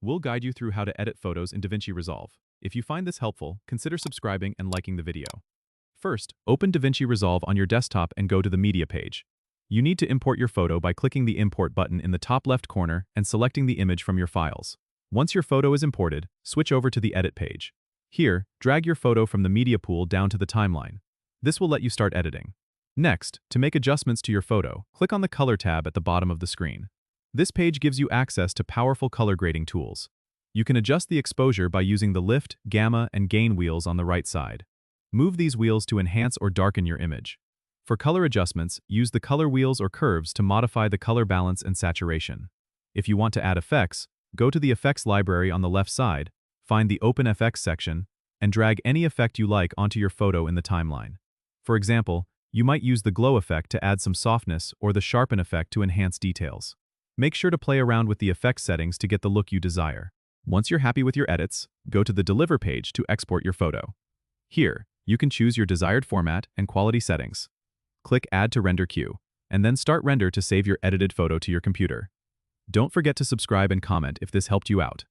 We'll guide you through how to edit photos in DaVinci Resolve. If you find this helpful, consider subscribing and liking the video. First, open DaVinci Resolve on your desktop and go to the Media page. You need to import your photo by clicking the Import button in the top left corner and selecting the image from your files. Once your photo is imported, switch over to the Edit page. Here, drag your photo from the media pool down to the timeline. This will let you start editing. Next, to make adjustments to your photo, click on the Color tab at the bottom of the screen. This page gives you access to powerful color grading tools. You can adjust the exposure by using the lift, gamma, and gain wheels on the right side. Move these wheels to enhance or darken your image. For color adjustments, use the color wheels or curves to modify the color balance and saturation. If you want to add effects, go to the Effects library on the left side, find the Open Effects section, and drag any effect you like onto your photo in the timeline. For example, you might use the glow effect to add some softness or the sharpen effect to enhance details. Make sure to play around with the effects settings to get the look you desire. Once you're happy with your edits, go to the Deliver page to export your photo. Here, you can choose your desired format and quality settings. Click Add to Render Queue, and then start render to save your edited photo to your computer. Don't forget to subscribe and comment if this helped you out.